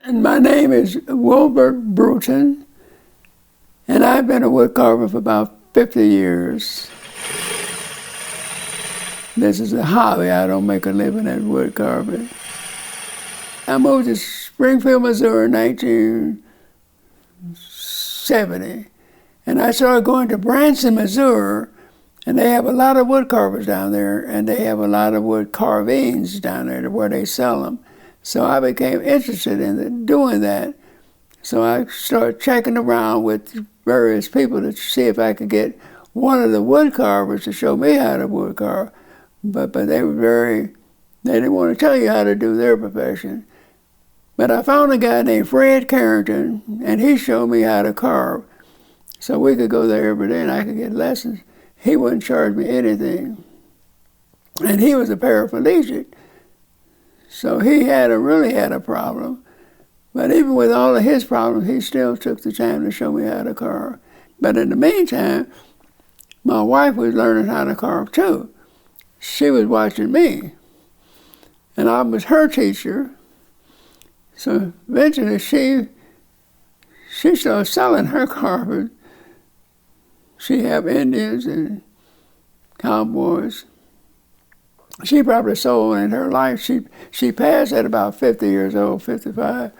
And my name is Wilbur Bruton, and I've been a wood carver for about 50 years. This is a hobby. I don't make a living at wood carving. I moved to Springfield, Missouri in 1970, and I started going to Branson, Missouri, and they have a lot of wood carvers down there, and they have a lot of wood carvings down there where they sell them. So I became interested in doing that. So I started checking around with various people to see if I could get one of the wood carvers to show me how to wood carve. But they didn't want to tell you how to do their profession. But I found a guy named Fred Carrington, and he showed me how to carve. So we could go there every day and I could get lessons. He wouldn't charge me anything. And he was a paraplegic. So he really had a problem. But even with all of his problems, he still took the time to show me how to carve. But in the meantime, my wife was learning how to carve too. She was watching me. And I was her teacher. So eventually she started selling her carvers. She had Indians and cowboys. She probably sold in her life. She passed at about 50 years old, 55.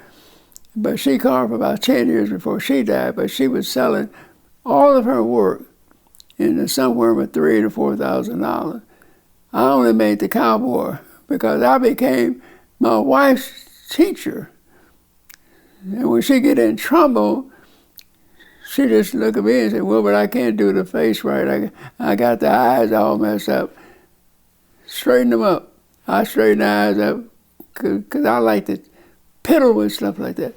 But she carved for about 10 years before she died. But she was selling all of her work in somewhere with $3,000 to $4,000. I only made the cowboy because I became my wife's teacher. And when she get in trouble, she just look at me and say, "Well, but I can't do the face right. I got the eyes all messed up. Straighten them up." I straighten the eyes up because I like to piddle with stuff like that.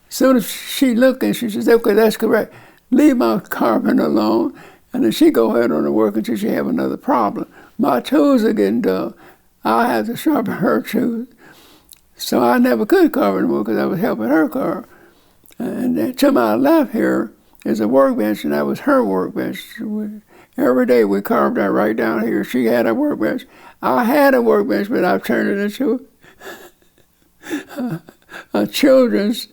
As soon as she looked and she says, "Okay, that's correct. Leave my carving alone." And then she go ahead on the work until she have another problem. My tools are getting dull. I have to sharpen her tools. So I never could carve anymore because I was helping her carve. And then to my left here is a workbench, and that was her workbench. Every day we carved that right down here. She had a workbench. I had a workbench, but I've turned it into a children's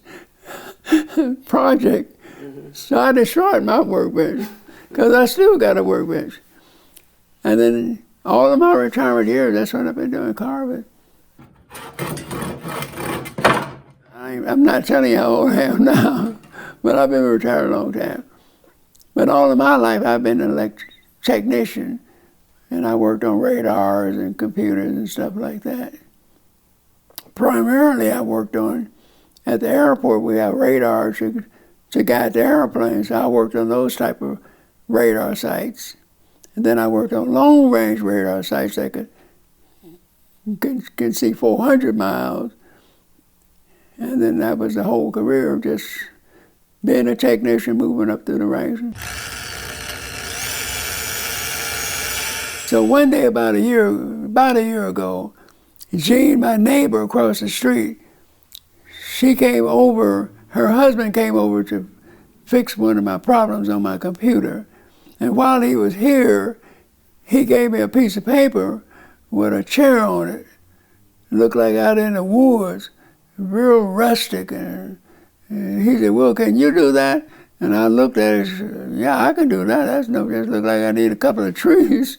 project. So I destroyed my workbench because I still got a workbench. And then all of my retirement years, that's what I've been doing, carving. I'm not telling you how old I am now, but I've been retired a long time. But all of my life, I've been an electric technician, and I worked on radars and computers and stuff like that. Primarily, I worked on, at the airport, we have radars to guide the airplanes. I worked on those type of radar sites. And then I worked on long-range radar sites that can see 400 miles. And then that was the whole career of just being a technician, moving up through the ranks. So one day about a year ago, Jean, my neighbor across the street, her husband came over to fix one of my problems on my computer. And while he was here, he gave me a piece of paper with a chair on it. It looked like out in the woods, real rustic. And he said, "Well, can you do that?" And I looked at it and said, "Yeah, I can do that. That's no, just look like I need a couple of trees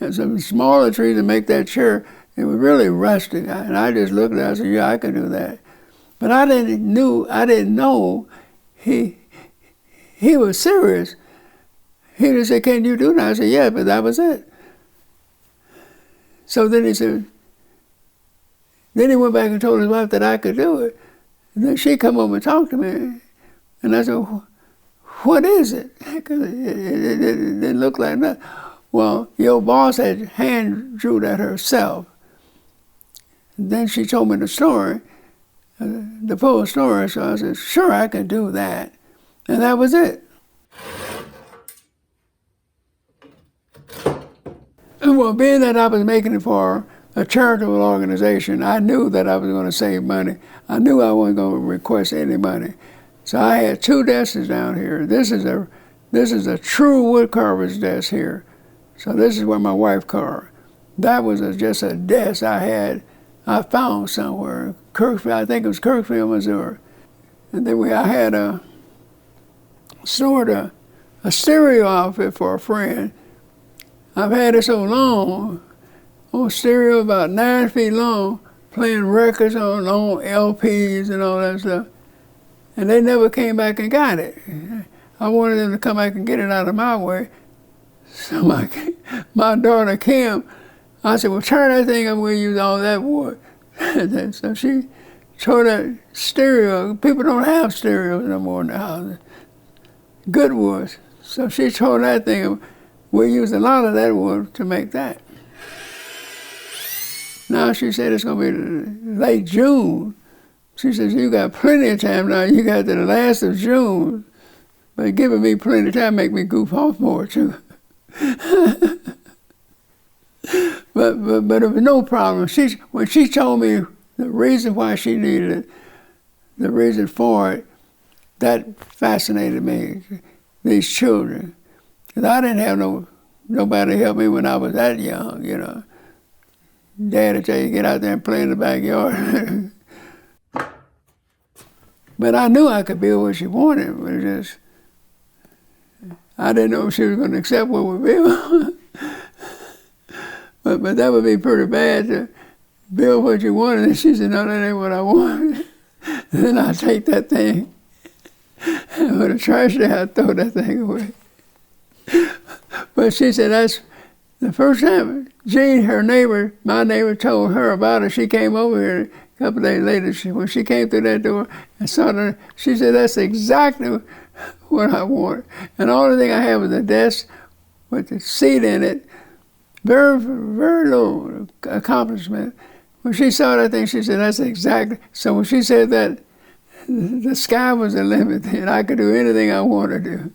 and some smaller trees to make that chair." It was really rustic. And I just looked at it and I said, "Yeah, I can do that." But I didn't know he was serious. He just said, "Can you do that?" I said, "Yeah," but that was it. So then he went back and told his wife that I could do it. And then she come over and talked to me. And I said, "What is it?" Because it didn't look like that. "Well, your boss had hand drew that herself." And then she told me the story, the full story. So I said, "Sure, I can do that." And that was it. Well, being that I was making it for a charitable organization, I knew that I was going to save money. I knew I wasn't going to request any money. So I had 2 desks down here. This is a true wood carver's desk here. So this is where my wife carved. That was just a desk I found somewhere Kirkfield, I think it was Kirkfield, Missouri. And then I had stored a stereo outfit for a friend. I've had it so long, on stereo about 9 feet long, playing records on long LPs and all that stuff. And they never came back and got it. I wanted them to come back and get it out of my way. So my daughter Kim, I said, well, turn that thing up, we'll use all that wood. So she tore that stereo. People don't have stereos no more in the house. Good woods. So she tore that thing up. We used a lot of that wood to make that. Now she said it's going to be late June. She says, you got plenty of time now. You got to the last of June. But giving me plenty of time make me goof off more, too. but it was no problem. When she told me the reason why she needed it, the reason for it, that fascinated me, these children. Because I didn't have nobody help me when I was that young, you know. Dad would tell you, get out there and play in the backyard. But I knew I could build what she wanted, but just, I didn't know if she was going to accept what we built. but that would be pretty bad to build what you wanted. And she said, no, that ain't what I want. And then I'd take that thing, and with a trash day, I'd throw that thing away. But she said, that's the first time Jean, my neighbor told her about it. She came over here a couple of days later. When she came through that door and saw her, she said, that's exactly what I want. And the only thing I had was a desk with a seat in it. Very, very low accomplishment. When she saw that thing, she said, that's exactly. So when she said that, the sky was the limit, and I could do anything I wanted to do.